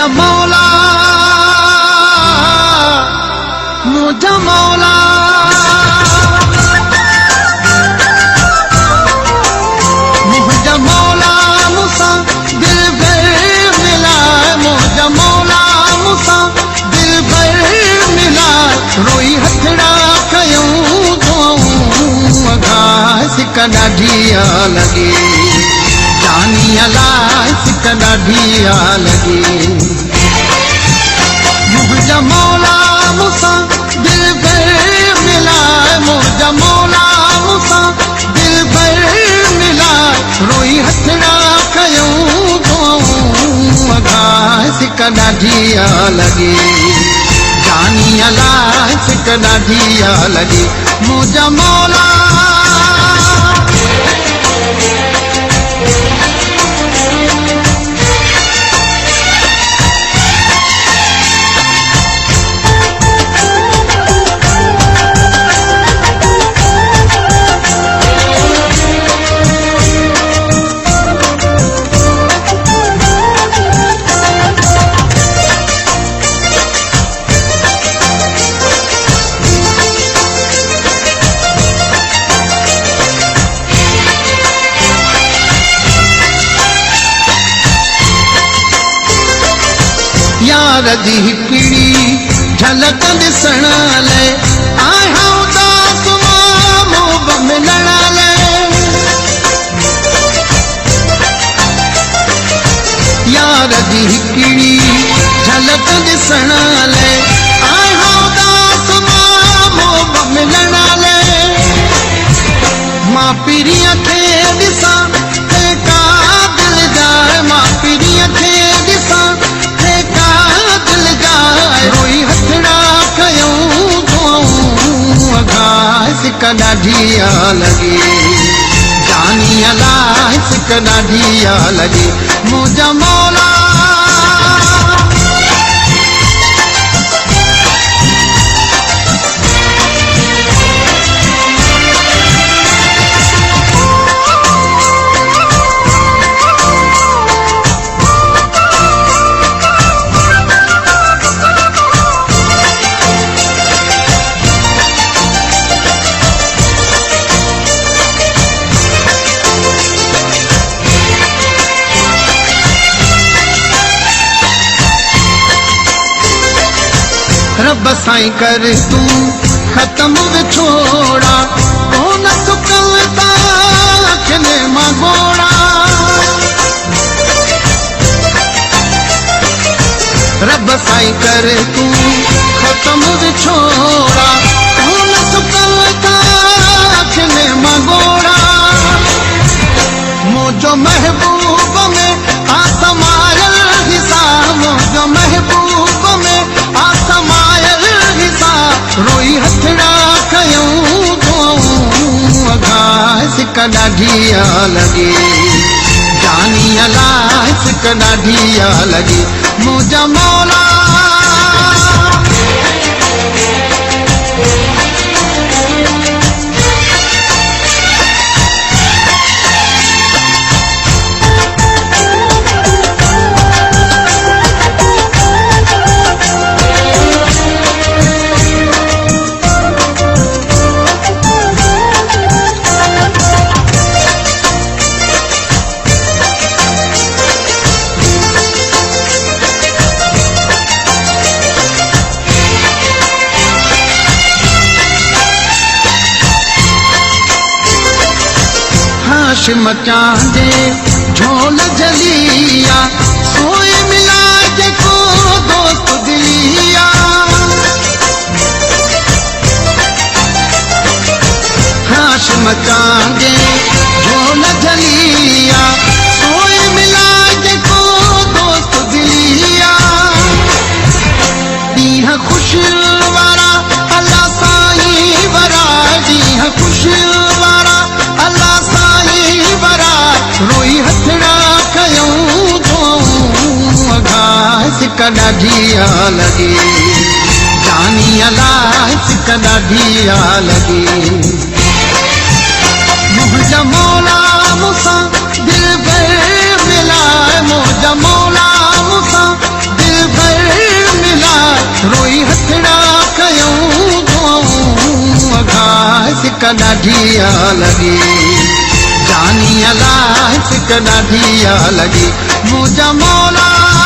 मुझा मौला मुझा मौला मुझा मौला मुसा दिल भर मिला मुझा मौला मुसा दिल भर मिला रोई हथड़ा कयूं दुआऊं अघा सिक ॾाढिया लॻे जानी अलाए सिक ॾाढिया लॻे मुझा मौला मुसा दिल भर मिला मुझा मौला मुसा दिल भर मिला रोई हथड़ा कयूं दुआऊं अघा सिक ॾाढिया लॻे जानी अलाए सिक ॾाढिया लॻे मुझा मौला यार दी हिकिड़ी झलक ॾिसण लाइ आया उदास मोहब मिलण लाइ यार दी हिकिड़ी झलक ॾिसण लाइ आया उदास मोहब मिलण लाइ मां पीरीअ खे ॾिसां का दिल जाए मां पीरीअ खे ॾिसां रोई हथड़ा कयूं दुआऊं अघा सिक ॾाढिया लॻे जानी अलाए सिक ॾाढिया लॻे मुझा मौला रब साईं कर तूं ख़त्म विछोड़ा कोन सुकलता अखियुनि मां गोड़ा रब साईं कर तूं ख़त्म विछोड़ा कोन सुकलता अखियुनि मां गोड़ा मुंहिंजो महबूब में आसमायल हिसाब मुंहिंजो महबूब में आसमायल हिसाब रोई हथड़ा कयूं दुआऊं अघा सिक ॾाढिया लॻे जानी अलाए सिक ॾाढिया लॻे मुझा मौला हाशिम चांदे झोल जलिया सोए मिला जेको दोस्त दिलिया हाशिम चांदे झोल जलिया सोए मिला जेको दोस्त दिलिया ॾींहं ख़ुशि वारा अल्लाह साईं वरा ॾींहं ख़ुशि वारा अल्लाह साईं वरा रोई हथड़ा कयूं दुआऊं अघा सिक ॾाढिया लॻे जानी अलाए सिक ॾाढिया लॻे मुझा मौला मुसा दिल भर मिला मुझा मौला मुसा दिल ॾाढी लॻी जानी अलाह फिक ॾाढी लॻी मुंहिंजा मौला